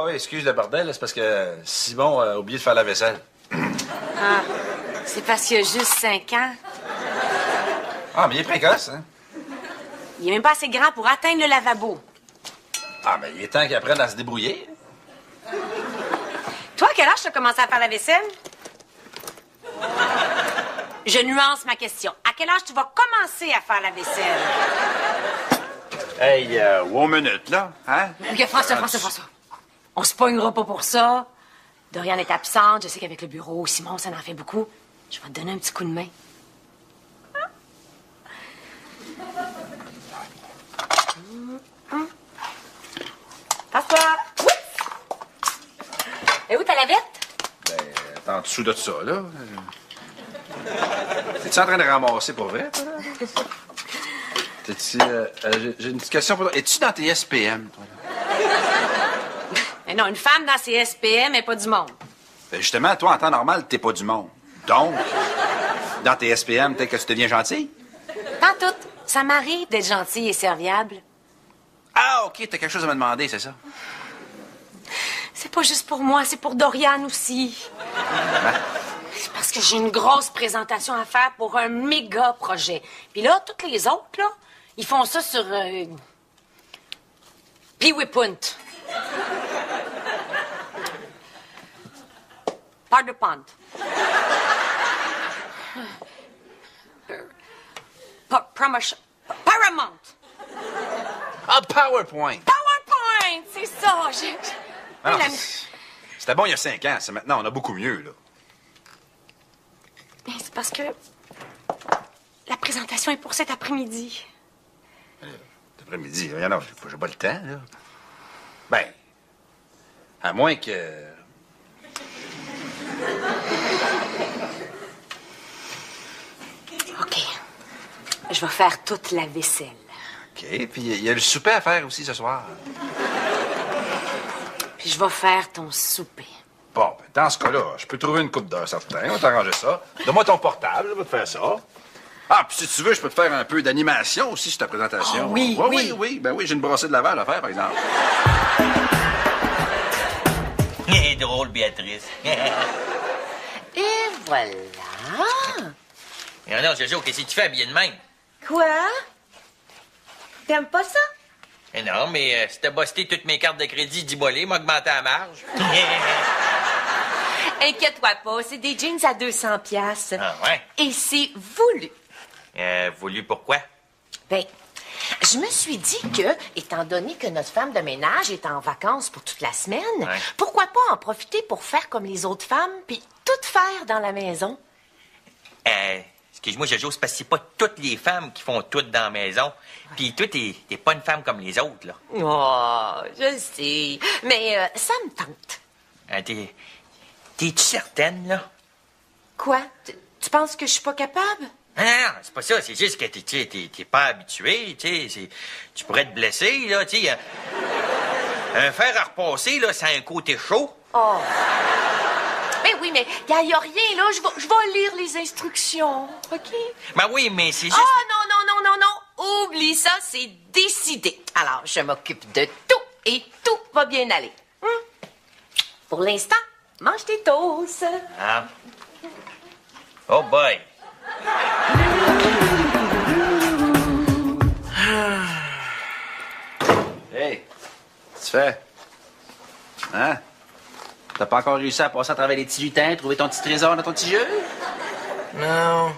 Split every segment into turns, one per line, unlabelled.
oui, excuse le bordel, c'est parce que Simon a oublié de faire la vaisselle.
Ah, c'est parce qu'il a juste 5 ans.
Ah, mais il est précoce, hein?
Il est même pas assez grand pour atteindre le lavabo.
Ah, mais il est temps qu'il apprenne à se débrouiller.
Toi, à quel âge tu as commencé à faire la vaisselle? Je nuance ma question. À quel âge tu vas commencer à faire la vaisselle?
Hey, one minute, là, hein?
OK, François. On se pognera pas pour ça. Doriane est absente. Je sais qu'avec le bureau, Simon, ça en fait beaucoup. Je vais te donner un petit coup de main. Passe-toi. Et où ta lavette?
Ben, t'es en dessous de ça, là. T'es-tu en train de ramasser pour vrai, toi, là? T'es-tu... j'ai une petite question pour toi. Es-tu dans tes SPM, toi, là?
Mais non, une femme dans ses SPM n'est pas du monde.
Ben, justement, toi, en temps normal, t'es pas du monde. Donc, dans tes SPM, peut-être que tu deviens gentil?
Tant tout, ça m'arrive d'être gentille et serviable.
Ah, OK, t'as quelque chose à me demander, c'est ça?
C'est pas juste pour moi, c'est pour Doriane aussi. C'est parce que j'ai une grosse présentation à faire pour un méga projet. Puis là, toutes les autres, là, ils font ça sur... Pee-wee-punt. Part de pont. Promotion. Paramount.
Ah, PowerPoint!
PowerPoint, c'est ça.
Ah non, c'était bon il y a 5 ans. C'est maintenant, on a beaucoup mieux, là.
Mais c'est parce que la présentation est pour cet après-midi.
Cet après-midi, non, j'ai pas le temps, là. Ben, à moins que...
OK. Je vais faire toute la vaisselle.
OK, puis il y a le souper à faire aussi ce soir.
Puis je vais faire ton souper.
Bon, ben, dans ce cas-là, je peux trouver une coupe d'heure, certain. On va t'arranger ça. Donne-moi ton portable, je vais te faire ça. Ah, puis si tu veux, je peux te faire un peu d'animation aussi sur ta présentation.
Oh, oui,
oui. Oui, ben oui, j'ai une brassée de lavage à faire, par exemple.
Drôle, Béatrice.
Et voilà.
Non, Jojo, qu'est-ce que tu fais habillé de même?
Quoi? T'aimes pas ça?
Non, mais si t'as busté toutes mes cartes de crédit, dis-moi les, m'a augmenté la marge.
Inquiète-toi pas, c'est des jeans à 200 piastres.
Ah, ouais?
Et c'est voulu.
Voulu pourquoi?
Ben, je me suis dit que, étant donné que notre femme de ménage est en vacances pour toute la semaine,
Ouais.
pourquoi pas en profiter pour faire comme les autres femmes, puis tout faire dans la maison?
Excuse-moi, Jojo, c'est parce que c'est pas toutes les femmes qui font tout dans la maison. Puis toi, t'es pas une femme comme les autres, là.
Oh, je sais. Mais ça me tente.
T'es-tu certaine, là?
Quoi? Tu penses que je suis pas capable?
Non, c'est pas ça. C'est juste que t'es pas habitué, tu sais. Tu pourrais te blesser, là, tu sais. Un fer à repasser, là, ça a un côté chaud.
Oh. Ben oui, mais il n'y a rien, là. Je vais lire les instructions, OK?
Ben oui, mais c'est juste...
Oh, non. Oublie ça, c'est décidé. Alors, je m'occupe de tout et tout va bien aller. Pour l'instant, mange tes toasts.
Ah. Oh boy.
Hey, qu'est-ce que tu fais? Hein? T'as pas encore réussi à passer à travers les petits lutins, trouver ton petit trésor dans ton petit jeu?
Non,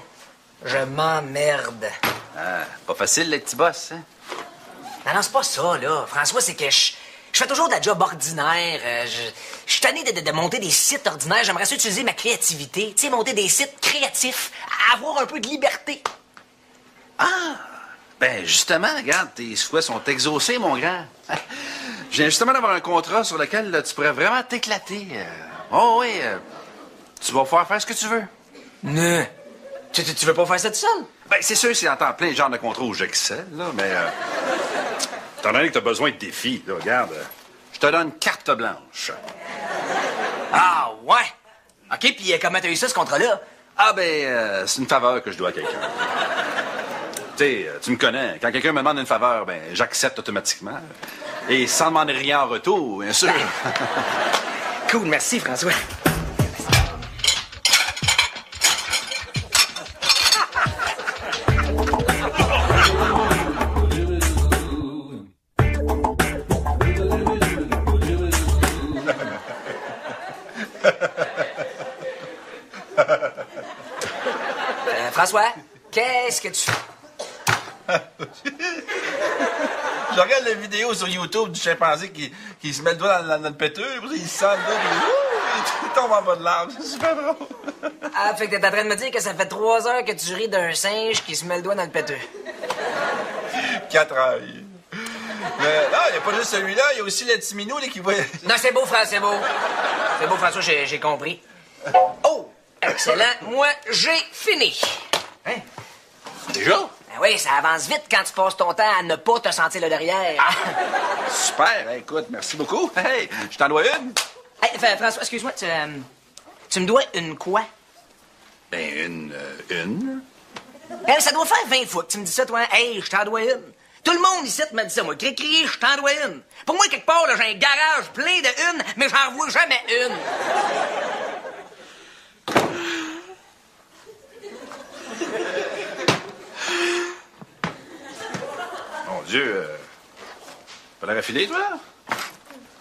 je m'emmerde.
Ah, pas facile, les petits boss, hein?
Non, c'est pas ça, là. François, c'est que je fais toujours de la job ordinaire. Je suis tanné de monter des sites ordinaires. J'aimerais ça utiliser ma créativité. Tu sais, monter des sites créatifs, avoir un peu de liberté.
Ah! Ben, justement, regarde, tes souhaits sont exaucés, mon grand. Je viens justement d'avoir un contrat sur lequel là, tu pourrais vraiment t'éclater. Oh oui, tu vas pouvoir faire ce que tu veux.
Non. Tu veux pas faire ça tout seul?
Ben, c'est sûr, c'est en temps plein le genre de contrat où j'excelle, là, mais... étant donné que t'as besoin de défis, là, regarde, je te donne carte blanche.
Ah, ouais. OK, puis comment t'as eu ça, ce contrat-là?
Ah, ben, c'est une faveur que je dois à quelqu'un. Tu sais, tu me connais. Quand quelqu'un me demande une faveur, ben, j'accepte automatiquement. Et sans demander rien en retour, bien sûr.
Cool, merci, François. François, qu'est-ce que tu fais?
Je regarde la vidéo sur YouTube du chimpanzé qui se met le doigt dans le péteux, il sent le doigt, il tombe en bas de l'arbre. C'est super drôle.
Ah, fait que t'es en train de me dire que ça fait 3 heures que tu ris d'un singe qui se met le doigt dans le péteux.
4 heures. Mais non, il n'y a pas juste celui-là, il y a aussi le petit minou là, qui voit...
Non, c'est beau, François, c'est beau. C'est beau, François, j'ai compris. Oh, excellent. Moi, j'ai fini.
Hein? Déjà?
Ben oui, ça avance vite quand tu passes ton temps à ne pas te sentir le derrière.
Ah, super, hey, écoute, merci beaucoup. Hey, je t'en dois une.
Hey, François, excuse-moi, tu me dois une quoi?
Ben, une?
Hey, ça doit faire 20 fois que tu me dis ça, toi. Hey, je t'en dois une. Tout le monde ici me dit ça, moi. Cri, je t'en dois une. Pour moi, quelque part, là, j'ai un garage plein de une, mais j'en vois jamais une.
Mon Dieu, pas l'air affilé, toi?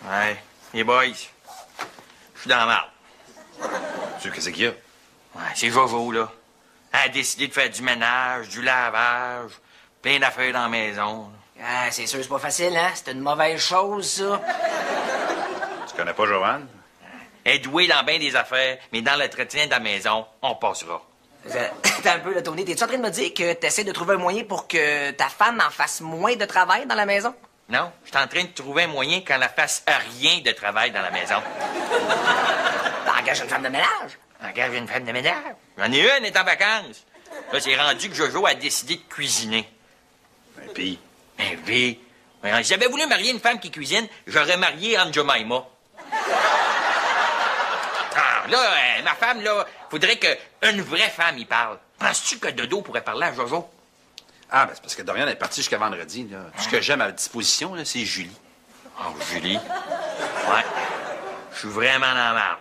Ouais, les boys, je suis dans la marde.
Dieu, qu'est-ce qu'il y a?
Ouais, c'est Jojo, là. Elle a décidé de faire du ménage, du lavage, plein d'affaires dans la maison.
Ah, c'est sûr, c'est pas facile, hein? C'est une mauvaise chose, ça.
Tu connais pas Joanne?
Elle est douée dans bien des affaires, mais dans l'entretien de la maison, on passera.
T'as un peu, là, Tony. T'es-tu en train de me dire que t'essaies de trouver un moyen pour que ta femme en fasse moins de travail dans la maison?
Non, je suis en train de trouver un moyen qu'elle ne fasse rien de travail dans la maison.
T'engages une femme de ménage?
Engage une femme de ménage. J'en ai une, elle est en vacances. Là, c'est rendu que Jojo a décidé de cuisiner.
Ben, pis?
Ben oui. Si j'avais voulu marier une femme qui cuisine, j'aurais marié Aunt Jemima. Ah, là, ma femme, là, faudrait qu'une vraie femme y parle. Penses-tu que Dodo pourrait parler à Jojo?
Ah, ben c'est parce que Dorian est parti jusqu'à vendredi, là. Tout ce que j'ai à ma disposition, là, c'est Julie.
Oh, Julie? Ouais. Je suis vraiment dans la marde.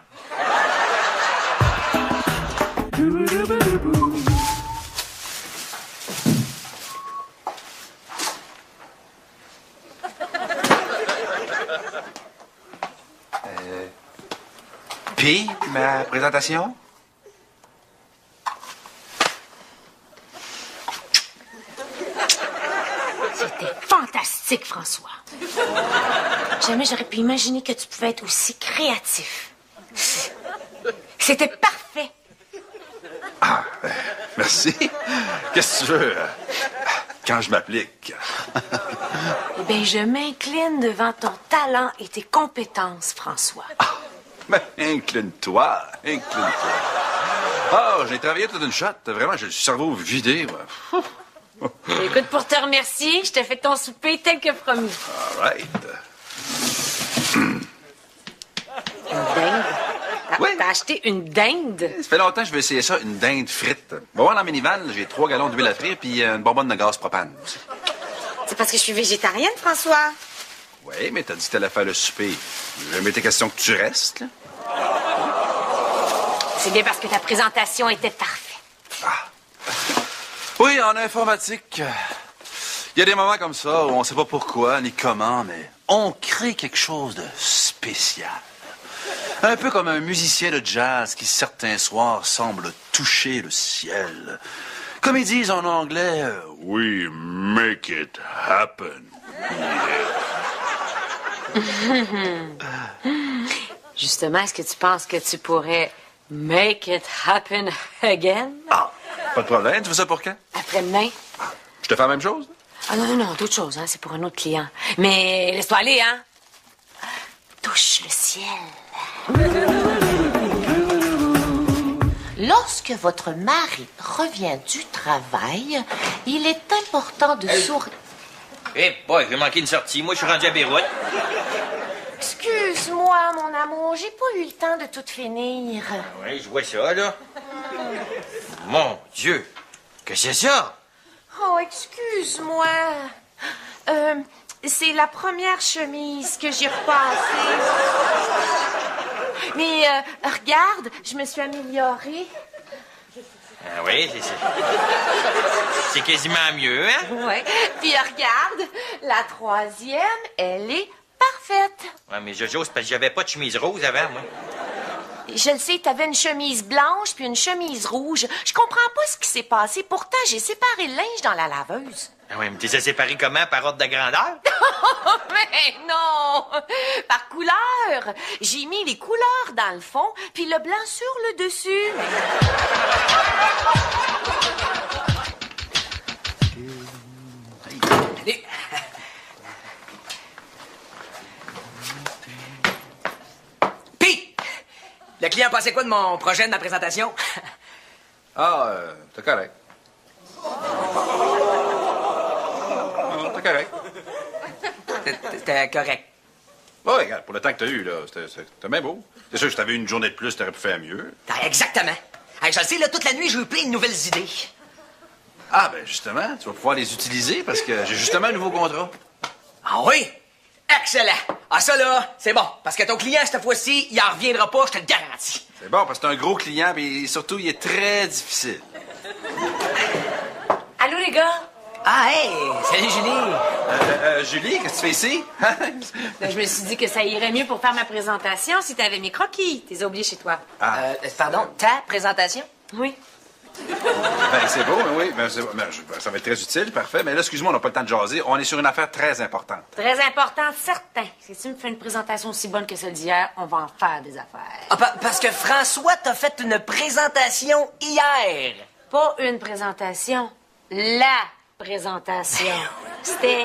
Puis, ma présentation?
C'était fantastique, François. Jamais j'aurais pu imaginer que tu pouvais être aussi créatif. C'était parfait.
Ah, ben, merci. Qu'est-ce que tu veux? Quand je m'applique.
Eh bien, je m'incline devant ton talent et tes compétences, François.
Ah, ben, incline-toi. Ah, j'ai travaillé toute une shot. Vraiment, j'ai le cerveau vidé, moi.
Écoute, pour te remercier, je t'ai fait ton souper tel que promis.
All right.
Une dinde?
Oui.
T'as acheté une dinde?
Ça fait longtemps que je veux essayer ça, une dinde frite. Va voir dans le minivan, j'ai 3 gallons d'huile à frire puis une bonbonne de gaz propane.
C'est parce que je suis végétarienne, François.
Oui, mais t'as dit que t'allais faire le souper. J'ai jamais été question que tu restes, là.
C'est bien parce que ta présentation était parfaite.
Oui, en informatique, il y a des moments comme ça où on sait pas pourquoi ni comment, mais on crée quelque chose de spécial. Un peu comme un musicien de jazz qui, certains soirs, semble toucher le ciel. Comme ils disent en anglais, we make it happen.
Justement, est-ce que tu penses que tu pourrais make it happen again?
Ah, pas de problème. Tu veux ça pour quand?
Après-demain?
Je te fais la même chose?
Ah non, d'autres choses, hein. C'est pour un autre client. Mais laisse-toi aller, hein. Touche le ciel.
Lorsque votre mari revient du travail, il est important de sourire.
Eh, boy, j'ai manqué une sortie. Moi, je suis rendu à Beyrouth.
Excuse-moi, mon amour, j'ai pas eu le temps de tout finir.
Oui, je vois ça, là. Mon Dieu, que c'est ça?
Oh, excuse-moi.
c'est la première chemise que j'ai repassée. Mais regarde, je me suis améliorée.
Ah oui, c'est quasiment mieux, hein?
Oui. Puis regarde, la troisième, elle est parfaite.
Ouais, mais Jojo, c'est parce que j'avais pas de chemise rose avant, moi.
Je le sais, t'avais une chemise blanche puis une chemise rouge. Je comprends pas ce qui s'est passé. Pourtant, j'ai séparé le linge dans la laveuse.
Ah oui, mais tu les as séparés comment? Par ordre de grandeur?
Mais non! Par couleur. J'ai mis les couleurs dans le fond puis le blanc sur le dessus.
Le client pensait quoi de mon projet, de ma présentation?
Ah, t'es correct. Ah, t'es correct.
C'était correct.
Oui, regarde, pour le temps que t'as eu, là, c'était bien beau. C'est sûr que si t'avais eu une journée de plus, t'aurais pu faire mieux.
Exactement. Hey, je le sais, là, toute la nuit, j'ai eu plein de nouvelles idées.
Ah, ben justement, tu vas pouvoir les utiliser parce que j'ai justement un nouveau contrat.
Ah oui? Excellent. Ah, ça, là, c'est bon. Parce que ton client, cette fois-ci, il en reviendra pas, je te le garantis.
C'est bon, parce que t'es un gros client, et surtout, il est très difficile.
Allô, les gars?
Ah, hey! Salut, Julie.
Julie, qu'est-ce que tu fais ici?
Ben, je me suis dit que ça irait mieux pour faire ma présentation si t'avais mes croquis. T'es oublié chez toi.
Pardon, ta présentation?
Oui.
Ben, c'est beau, mais oui. Ben, ça va être très utile, parfait. Mais là, excuse-moi, on n'a pas le temps de jaser. On est sur une affaire très importante.
Très important, certain. Si tu me fais une présentation aussi bonne que celle d'hier, on va en faire des affaires.
Ah, parce que François t'a fait une présentation hier.
Pas une présentation, la présentation. C'était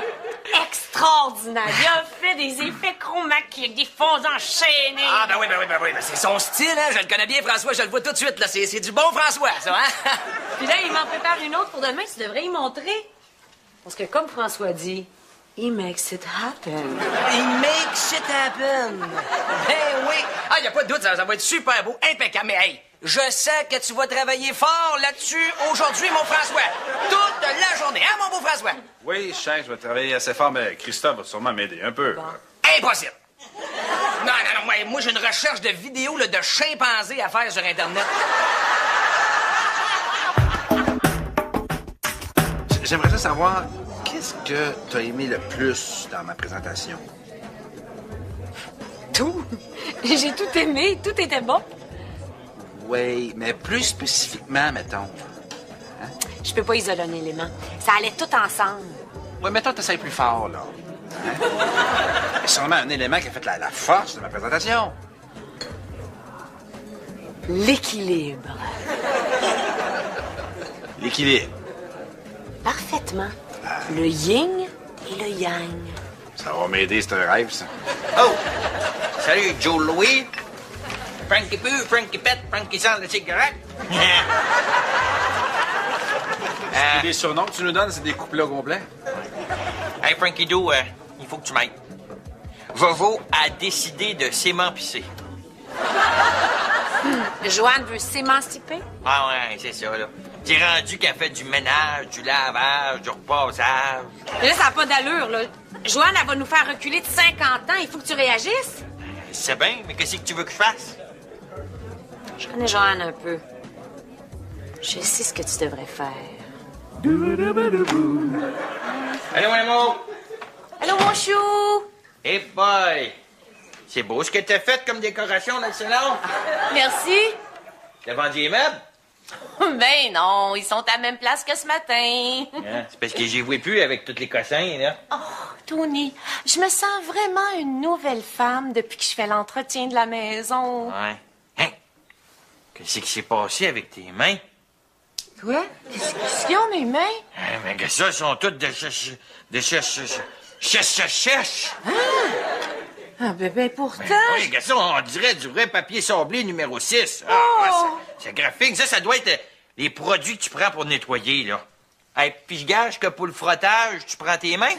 extraordinaire. Il a fait des effets chroma key avec des fonds enchaînés.
Ah, ben oui. Ben, c'est son style, hein. Je le connais bien, François. Je le vois tout de suite, là. C'est du bon François, ça, hein?
Puis là, il m'en prépare une autre pour demain. Tu devrais y montrer. Parce que comme François dit, he makes it happen.
He makes it happen. Ben oui. Ah, y a pas de doute, ça va être super beau, impeccable. Mais hey, je sais que tu vas travailler fort là-dessus aujourd'hui, mon François. Toute la journée, hein, mon beau François?
Oui, je sais que je vais travailler assez fort, mais Christophe va sûrement m'aider un peu.
Bon.
Impossible. Non, moi j'ai une recherche de vidéos là, de chimpanzés à faire sur Internet.
J'aimerais ça savoir, qu'est-ce que t'as aimé le plus dans ma présentation?
Tout. J'ai tout aimé. Tout était bon.
Oui, mais plus spécifiquement, mettons.
Je peux pas isoler un élément. Ça allait tout ensemble.
Oui, mettons, t'essayes plus fort, là. Hein? C'est sûrement un élément qui a fait la force de ma présentation.
L'équilibre.
L'équilibre.
Parfaitement. Le yin et le yang.
Ça va m'aider, c'est un rêve, ça.
Oh! Salut, Joe Louis. Frankie Poo, Frankie Pet, Frankie sans la cigarette.
Les surnoms que tu nous donnes, c'est des couplets complets.
Hey, Frankie Doo, il faut que tu m'aides. Vovo a décidé de s'émanciper.
Joanne veut s'émanciper?
Ah ouais, c'est ça, là. T'es rendu qu'elle fait du ménage, du lavage, du repassage.
Mais là, ça n'a pas d'allure, là. Joanne, elle va nous faire reculer de 50 ans. Il faut que tu réagisses.
C'est bien, mais qu'est-ce que tu veux que je fasse?
Je connais Joanne un peu. Je sais ce que tu devrais faire.
Allô, mon amour?
Allô, mon chou?
Hey boy! C'est beau ce que t'as fait comme décoration dans le salon.
Merci.
T'as vendu les meubles?
Ben non, ils sont à la même place que ce matin.
Hein? C'est parce que j'y vois plus avec tous les cossins, là.
Oh, Tony, je me sens vraiment une nouvelle femme depuis que je fais l'entretien de la maison.
Ouais. Hein? Qu'est-ce qui s'est passé avec tes mains?
Quoi? Qu'est-ce qu'ils ont, mes mains?
Hein, mais que ça, ils sont toutes de chèche.
Ah, ben pourtant...
Oui, que ça, on dirait du vrai papier sablé numéro 6. Ah,
Oh!
c'est graphique. Ça doit être les produits que tu prends pour nettoyer, là. Hey, puis je gage que pour le frottage, tu prends tes mains.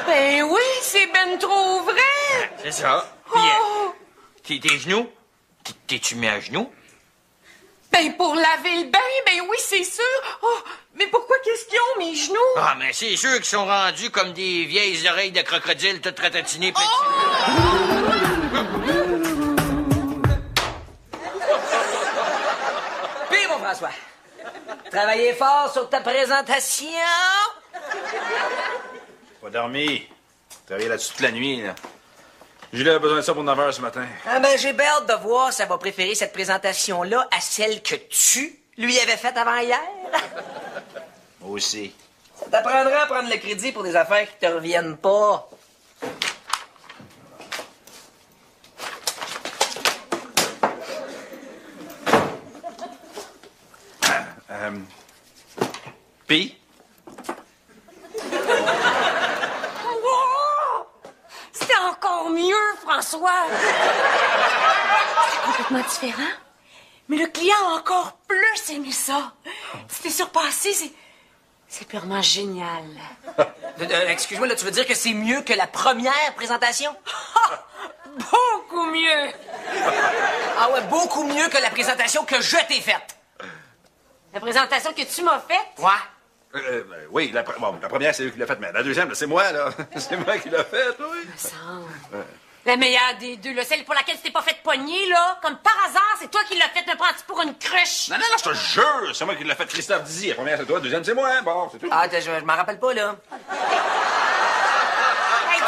Ben oui, c'est ben trop vrai!
C'est ça. Puis, tes genoux? T'es-tu mis à genoux?
Ben pour laver le bain, ben oui, c'est sûr. Oh, Mais pourquoi qu'est-ce qu'ils ont, mes genoux?
Ah, mais c'est sûr qu'ils sont rendus comme des vieilles oreilles de crocodile toutes ratatinées.
Puis, mon François, travaillez fort sur ta présentation.
Pas dormi. Travaillé là-dessus toute la nuit, là. Julie a besoin de ça pour 9 h ce matin.
Ah ben, j'ai bien hâte de voir si elle va préférer cette présentation-là à celle que tu lui avais faite avant hier.
Moi aussi.
Ça t'apprendra à prendre le crédit pour des affaires qui te reviennent pas.
Puis?
C'était encore mieux, François. C'était complètement différent. Mais le client a encore plus aimé ça. C'était surpassé, c'est purement génial.
Excuse-moi, là, tu veux dire que c'est mieux que la première présentation?
Beaucoup mieux.
Ah ouais, beaucoup mieux que la présentation que je t'ai faite.
La présentation que tu m'as faite?
Ouais.
Oui, la première, c'est lui qui l'a faite, mais la deuxième, là, c'est moi, là. C'est moi qui l'a faite, oui.
Me semble. La meilleure des deux, là, celle pour laquelle tu t'es pas fait pogner, là, comme par hasard, c'est toi qui l'as faite, me prends-tu pour une cruche?
Non, je te jure, c'est moi qui l'a fait, Christophe Dizy. La première, c'est toi, la deuxième, c'est moi. Bon, c'est tout.
Ah, je m'en rappelle pas, là.
Hey,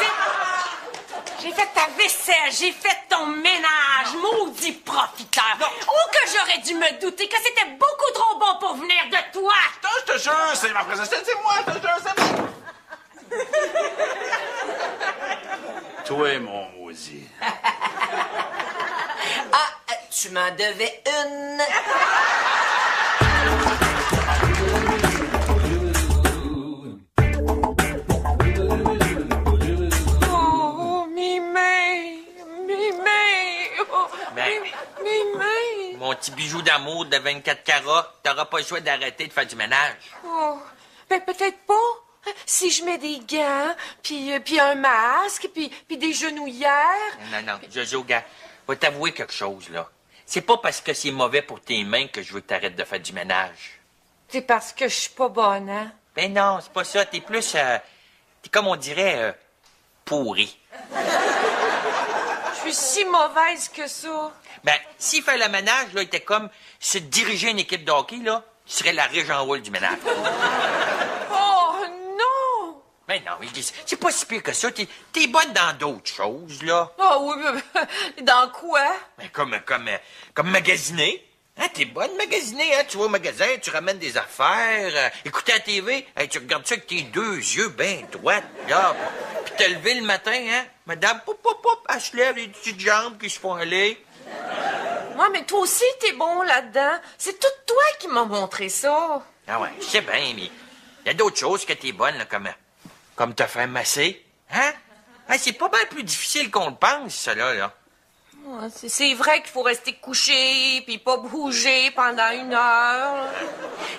j'ai fait ta vaisselle, j'ai fait ton ménage, maudit profiteur. Oh, que j'aurais dû me douter que c'était beaucoup trop bon pour venir de toi.
Non, je te jure, c'est ma présentation, c'est moi, je te jure, c'est moi. Toi, mon maudit.
Ah, tu m'en devais une.
Oh, mes mains, oh,
Ben.
mes mains.
Mon petit bijou d'amour de 24 carats, t'auras pas le choix d'arrêter de faire du ménage.
Oh, ben peut-être pas. Si je mets des gants, puis un masque, puis des genouillères.
Non, Jojo, gars, va t'avouer quelque chose, là. C'est pas parce que c'est mauvais pour tes mains que je veux que t'arrêtes de faire du ménage.
C'est parce que je suis pas bonne, hein?
Ben non, c'est pas ça. T'es plus, t'es comme on dirait, pourri.
Je suis si mauvaise que ça.
Ben, s'il fait le ménage, là, il était comme se diriger une équipe de hockey, là, tu serais la Régent Roule du ménage.
Oh, non!
Ben non, c'est pas si pire que ça. T'es bonne dans d'autres choses, là.
Ah oui, mais dans quoi?
Ben, comme magasiner. Hein, t'es bonne magasiner, hein? Tu vas au magasin, tu ramènes des affaires, écouter la TV, hey, tu regardes ça avec tes deux yeux bien droits, là. Puis te lever le matin, hein? Madame, pop, elle se lève les petites jambes qui se font aller.
Ouais, mais toi aussi, t'es bon là-dedans. C'est tout toi qui m'as montré ça.
Ah ouais, je sais bien, mais il y a d'autres choses que t'es bonne, là, comme te faire masser. Hein? Hey, c'est pas mal plus difficile qu'on le pense, ça, là.
Ouais, c'est vrai qu'il faut rester couché puis pas bouger pendant 1 heure.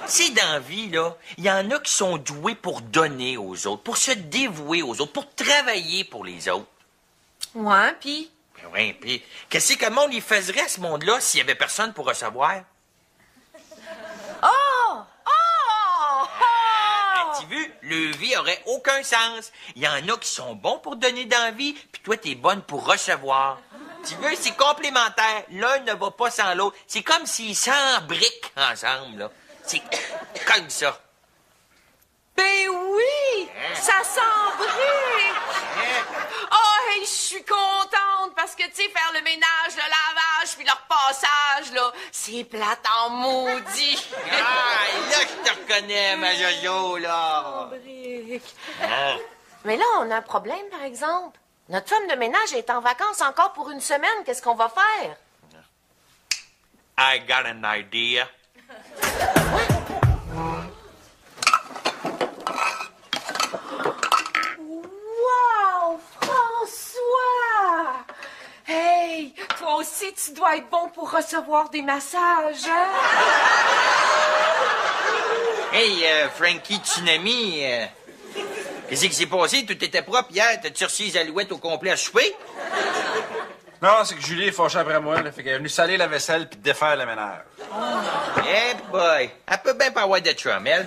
Tu sais, dans la vie, là, il y en a qui sont doués pour donner aux autres, pour se dévouer aux autres, pour travailler pour les autres.
Ouais, puis...
Ben oui, puis qu'est-ce que le monde y ferait à ce monde-là s'il y avait personne pour recevoir?
Oh!
Tu vu, le vie aurait aucun sens. Il y en a qui sont bons pour donner d'envie, puis toi, t'es bonne pour recevoir. Tu veux, c'est complémentaire. L'un ne va pas sans l'autre. C'est comme s'ils s'embriquent ensemble, là. C'est comme ça.
Ben oui! Ça s'embrique! Oh, hey, je suis contente parce que, tu sais, faire le ménage, le lavage, puis le repassage, là, c'est plate en maudit.
Ah, là, je te reconnais, ma Jojo, là.
S'embrique.
Ah.
Mais là, on a un problème, par exemple. Notre femme de ménage est en vacances encore pour 1 semaine. Qu'est-ce qu'on va faire?
I got an idea.
Wow, François! Hey, toi aussi, tu dois être bon pour recevoir des massages, hein?
Hey, Frankie Tsunami, qu'est-ce qui s'est passé? Tout était propre hier. T'as-tu reçu les alouettes au complet à souper?
Non, c'est que Julie est fâchée après moi, là. Fait qu'elle est venue saler la vaisselle puis défaire le ménage.
Eh boy, elle peut bien pas avoir de chum, elle.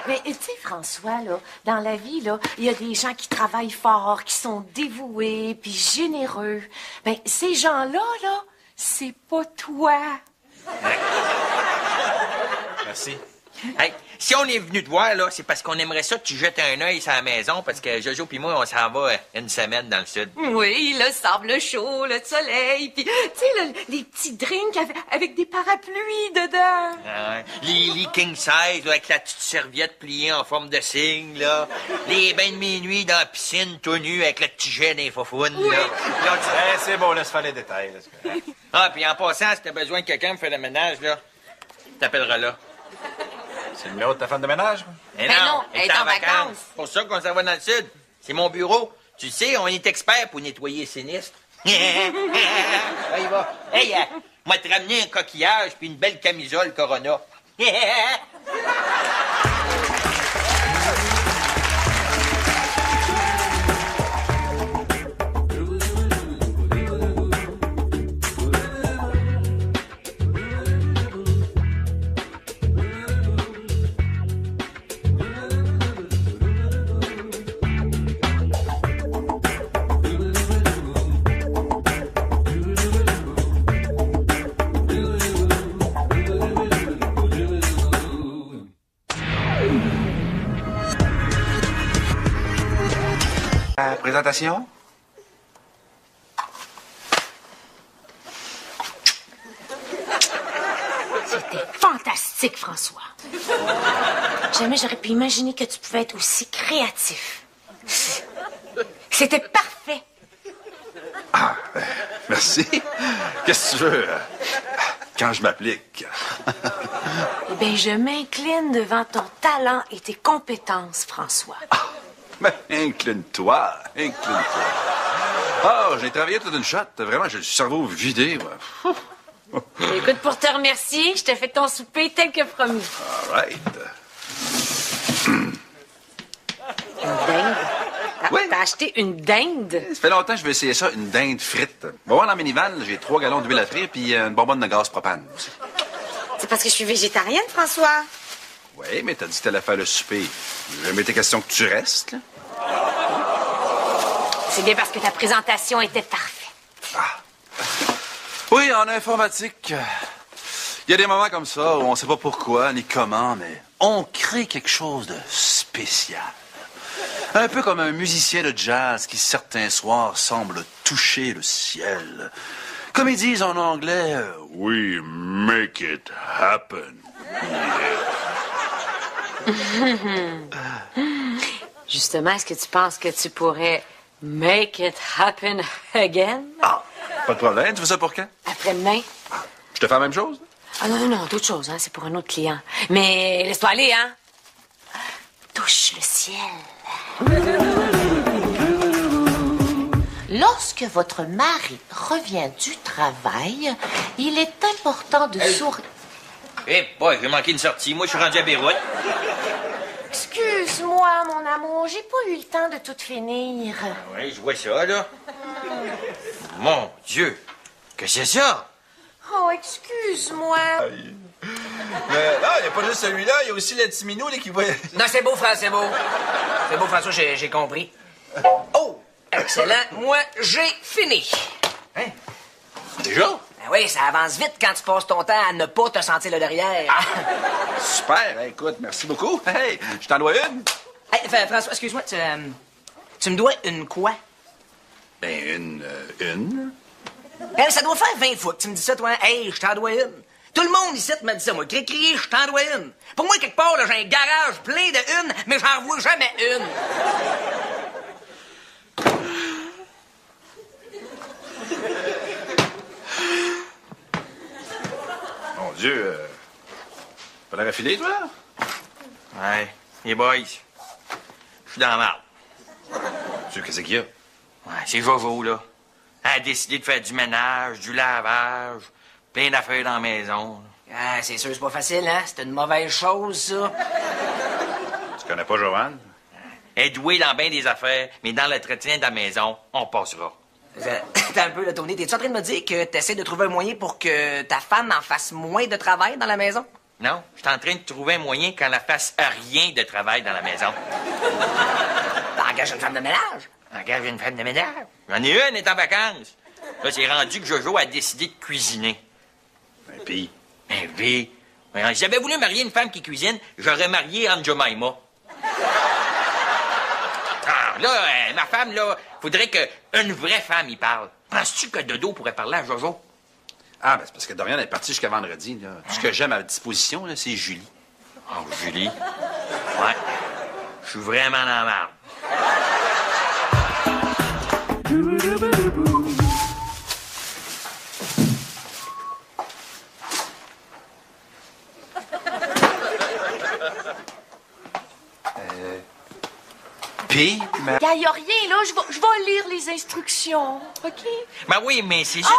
Mais tu sais, François, là, dans la vie, là, il y a des gens qui travaillent fort, qui sont dévoués, puis généreux. Ben, ces gens-là, là, c'est pas toi.
Merci.
Hey, si on est venu te voir, là, c'est parce qu'on aimerait ça que tu jettes un œil sur la maison, parce que Jojo puis moi, on s'en va une semaine dans le sud.
Oui, le sable chaud, le soleil, puis, tu sais, les petits drinks avec des parapluies dedans.
Ah, les lits king size, là, avec la petite serviette pliée en forme de cygne, là. Les bains de minuit dans la piscine, tout nu, avec le petit jet des faufounes, là.
C'est bon, laisse faire les détails. Là, c'est correct.
Ah, puis en passant, si t'as besoin de quelqu'un pour faire le ménage, là, t'appelleras là.
C'est le numéro de ta femme de ménage?
Mais
Ben non, elle est en vacances.
C'est pour ça qu'on s'en va dans le sud. C'est mon bureau. Tu sais, on est expert pour nettoyer les sinistres. Là, il va. Hey, moi, te ramener un coquillage puis une belle camisole Corona.
Présentation?
C'était fantastique, François. Jamais j'aurais pu imaginer que tu pouvais être aussi créatif. C'était parfait.
Merci. Qu'est-ce que tu veux? Quand je m'applique.
Eh bien, je m'incline devant ton talent et tes compétences, François.
Mais incline-toi, incline-toi. Ah, j'ai travaillé toute une shot. Vraiment, j'ai le cerveau vidé. Ouais.
Écoute, pour te remercier, je te fais ton souper tel que promis.
All right.
Une dinde?
Oui.
T'as acheté une dinde?
Ça fait longtemps que je vais essayer ça, une dinde frite. Va voir dans le minivan, j'ai 3 gallons d'huile à frire puis une bonbonne de gaz propane.
C'est parce que je suis végétarienne, François.
Oui, mais t'as dit que t'allais faire le souper. J'ai jamais été question que tu restes, là.
C'est bien parce que ta présentation était parfaite.
Oui, en informatique, il y a des moments comme ça où on sait pas pourquoi ni comment, mais on crée quelque chose de spécial. Un peu comme un musicien de jazz qui, certains soirs, semble toucher le ciel. Comme ils disent en anglais, we make it happen.
Justement, est-ce que tu penses que tu pourrais make it happen again?
Ah, pas de problème. Tu veux ça pour quand?
Après-demain?
Je te fais la même chose?
Ah non, d'autres choses, hein. C'est pour un autre client. Mais laisse-toi aller, hein. Touche le ciel.
Lorsque votre mari revient du travail, il est important de sourire.
Eh, boy, j'ai manqué une sortie. Moi, je suis rendu à Beyrouth.
Excuse-moi, mon amour, j'ai pas eu le temps de tout finir.
Oui, je vois ça, là. Mon Dieu, que c'est ça?
Oh, excuse-moi.
Mais là, il n'y a pas juste celui-là, il y a aussi le petit minou là, qui va...
Non, c'est beau, François, c'est beau. C'est beau, François, j'ai compris. Oh, excellent. Moi, j'ai fini.
Hein? Déjà?
Ben oui, ça avance vite quand tu passes ton temps à ne pas te sentir le derrière.
Super. Écoute, merci beaucoup. Hey, je t'en dois une.
Hey, François, excuse-moi, tu me dois une quoi?
Ben, une?
Hey, ça doit faire 20 fois que tu me dis ça, toi. Hey, je t'en dois une. Tout le monde ici me dit ça, moi. Cri, je t'en dois une. Pour moi, quelque part, là, j'ai un garage plein de une, mais j'en vois jamais une.
Mon Dieu, pas l'air affilé, toi?
Ouais, les boys, je suis dans la marde.
Tu sais, qu'est-ce qu'il y a?
Ouais, c'est Jojo, là. Elle a décidé de faire du ménage, du lavage, plein d'affaires dans la maison.
Ah, c'est sûr, c'est pas facile, hein? C'est une mauvaise chose, ça.
Tu connais pas Joanne?
Elle est douée dans bien des affaires, mais dans l'entretien de la maison, on passera.
T'as un peu, là, Tony. T'es-tu en train de me dire que t'essaies de trouver un moyen pour que ta femme en fasse moins de travail dans la maison?
Non, je suis en train de trouver un moyen qu'elle ne fasse rien de travail dans la maison.
T'engages une femme de ménage?
Engage une femme de ménage. J'en ai une, elle est en vacances. Là, c'est rendu que Jojo a décidé de cuisiner.
Ben, pis.
Ben oui. Si j'avais voulu marier une femme qui cuisine, j'aurais marié Aunt Jemima. Ah, là, ma femme, là, faudrait qu'une vraie femme y parle. Penses-tu que Dodo pourrait parler à Jojo?
Ah, ben c'est parce que Dorian est parti jusqu'à vendredi, là. Tout ce que j'ai à ma disposition, là, c'est Julie.
Oh, Julie? Ouais. Je suis vraiment dans la marde.
Puis,
Il y a rien, là. Je vais lire les instructions, OK?
Ben oui, mais c'est juste...
Oh,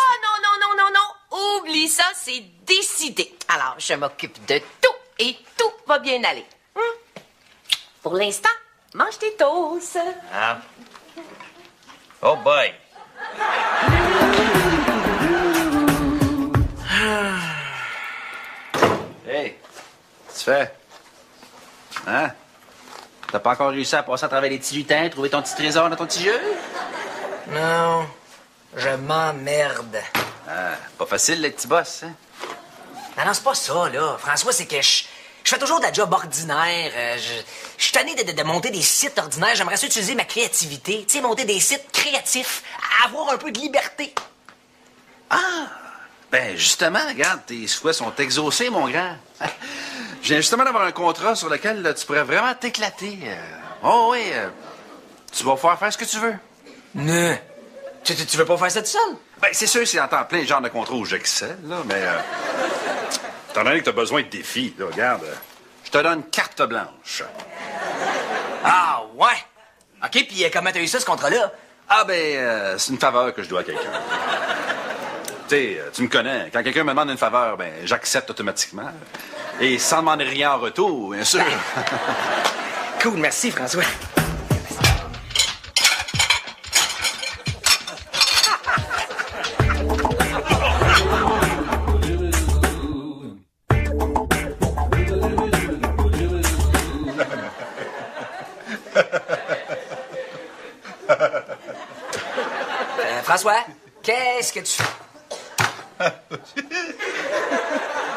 non. Oublie ça, c'est décidé. Alors, je m'occupe de tout et tout va bien aller. Pour l'instant, mange tes toasts.
Ah. Oh boy.
hey, qu'est-ce que tu fais? Hein? T'as pas encore réussi à passer à travers les petits lutins, trouver ton petit trésor dans ton petit jeu?
Non, je m'emmerde.
Ah, pas facile, les petits boss, hein?
Non, c'est pas ça, là. François, c'est que je fais toujours de la job ordinaire. Je suis tanné de monter des sites ordinaires. J'aimerais ça utiliser ma créativité. Tu sais, monter des sites créatifs, avoir un peu de liberté.
Ah! Ben, justement, regarde, tes souhaits sont exaucés, mon grand. Je viens justement d'avoir un contrat sur lequel là, tu pourrais vraiment t'éclater. Oh oui, tu vas pouvoir faire ce que tu veux.
Non. Tu veux pas faire ça tout seul?
Ben, c'est sûr, c'est en temps plein le genre de contrat où j'excelle, là, mais... étant donné que t'as besoin de défis, là, regarde, je te donne carte blanche.
Ah, ouais. OK, puis comment t'as eu ça, ce contrat-là?
Ah, ben, c'est une faveur que je dois à quelqu'un. Tu sais, tu me connais. Quand quelqu'un me demande une faveur, ben, j'accepte automatiquement. Et sans demander rien en retour, bien sûr.
Cool, merci, François. François, qu'est-ce que tu fais?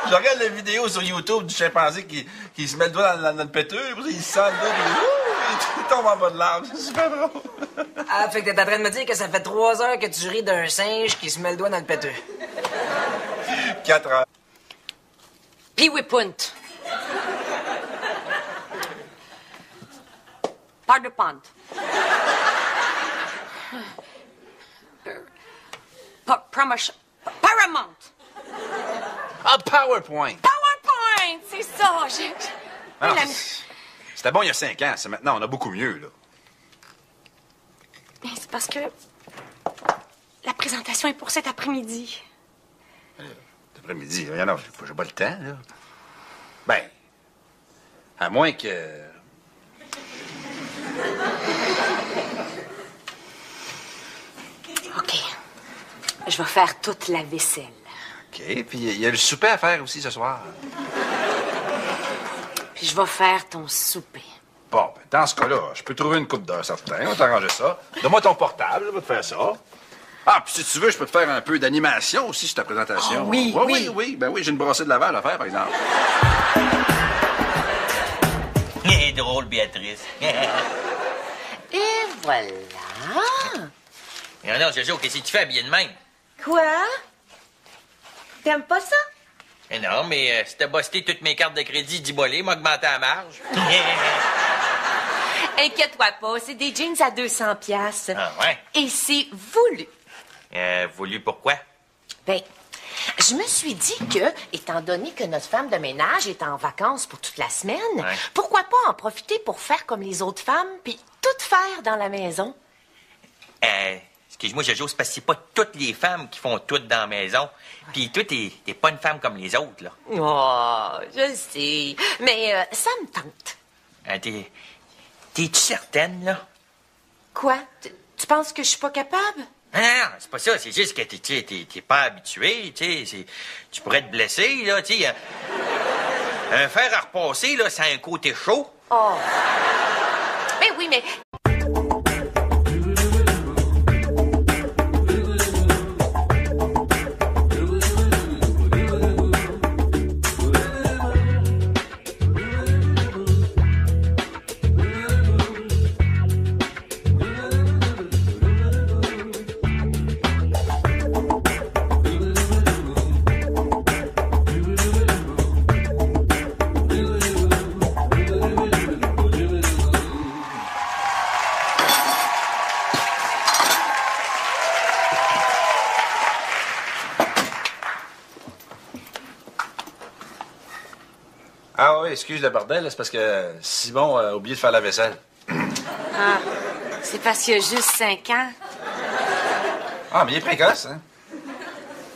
Je regarde la vidéo sur YouTube du chimpanzé qui se met le doigt dans le péteux, puis il se sent le doigt, puis il tombe en bas de l'arbre. C'est super drôle.
Ah, fait que t'es en train de me dire que ça fait 3 heures que tu ris d'un singe qui se met le doigt dans le péteux.
4 heures.
Pee-wee Punt. Part de pont. Paramount.
Ah, PowerPoint.
PowerPoint, c'est ça.
Ah, c'était bon il y a 5 ans. C'est maintenant, on a beaucoup mieux, là.
Mais c'est parce que la présentation est pour cet après-midi.
Cet après-midi, non, j'ai pas le temps, là. Ben, à moins que...
OK. Je vais faire toute la vaisselle.
OK, puis il y a le souper à faire aussi ce soir.
Puis je vais faire ton souper.
Bon, ben, dans ce cas-là, je peux trouver une coupe d'heure, certain. On va t'arranger ça. Donne-moi ton portable, on va te faire ça. Ah, puis si tu veux, je peux te faire un peu d'animation aussi sur ta présentation.
Oh, oui,
Ouais,
oui.
oui. Ben oui, j'ai une brassée de lavage à faire, par exemple.
Drôle, Béatrice.
Et voilà.
Non, Jojo, qu'est-ce que tu fais habillé de même?
Quoi? T'aimes pas ça?
Eh non, mais si t'as busté toutes mes cartes de crédit d'Ibolé, m'a augmenté la marge.
Inquiète-toi pas, c'est des jeans à 200 piastres.
Ah, ouais?
Et c'est voulu.
Voulu pourquoi?
Ben, je me suis dit que, étant donné que notre femme de ménage est en vacances pour toute la semaine,
Ouais.
pourquoi pas en profiter pour faire comme les autres femmes, puis tout faire dans la maison?
Excuse-moi, Jojo, c'est parce que c'est pas toutes les femmes qui font tout dans la maison. Puis toi, t'es pas une femme comme les autres, là.
Oh, je sais. Mais ça me tente.
T'es-tu certaine, là?
Quoi? Tu penses que je suis pas capable?
Non, c'est pas ça. C'est juste que t'es pas habitué, tu sais. Tu pourrais te blesser, là, tu sais. Un fer à repasser, là, ça a un côté chaud.
Oh. Ben oui, mais...
Ah oui, excuse le bordel, c'est parce que Simon a oublié de faire la vaisselle.
Ah, c'est parce qu'il a juste 5 ans.
Ah, mais il est précoce, hein?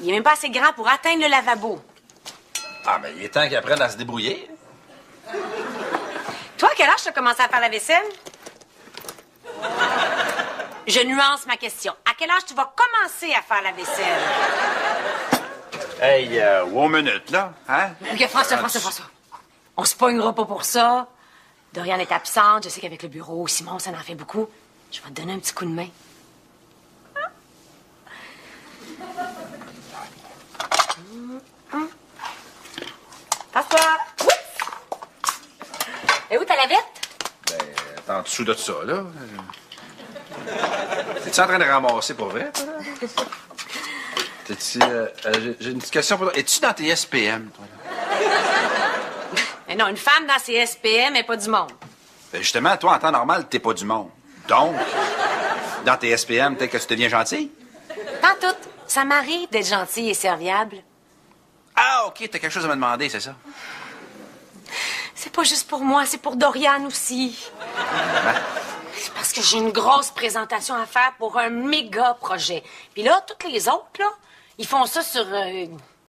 Il est même pas assez grand pour atteindre le lavabo.
Ah, mais il est temps qu'il apprenne à se débrouiller.
Toi, à quel âge tu as commencé à faire la vaisselle? Je nuance ma question. À quel âge tu vas commencer à faire la vaisselle?
Hey, wow minute, là, hein?
OK, François. On se pognera pas pour ça. Doriane est absente. Je sais qu'avec le bureau, Simon, ça en fait beaucoup. Je vais te donner un petit coup de main. Passe-toi. Et où ta lavette?
Ben, t'es en dessous de ça, là. T'es-tu en train de ramasser pour vrai, toi, là? T'es-tu... j'ai une petite question pour toi. Es-tu dans tes SPM, toi, là?
Mais non, une femme dans ses SPM n'est pas du monde.
Ben, justement, toi, en temps normal, t'es pas du monde. Donc, dans tes SPM, peut-être que tu deviens gentil?
Pas tout. Ça m'arrive d'être gentil et serviable.
Ah, OK, t'as quelque chose à me demander, c'est ça?
C'est pas juste pour moi, c'est pour Doriane aussi. C'est parce que j'ai une grosse présentation à faire pour un méga projet. Puis là, toutes les autres, là, ils font ça sur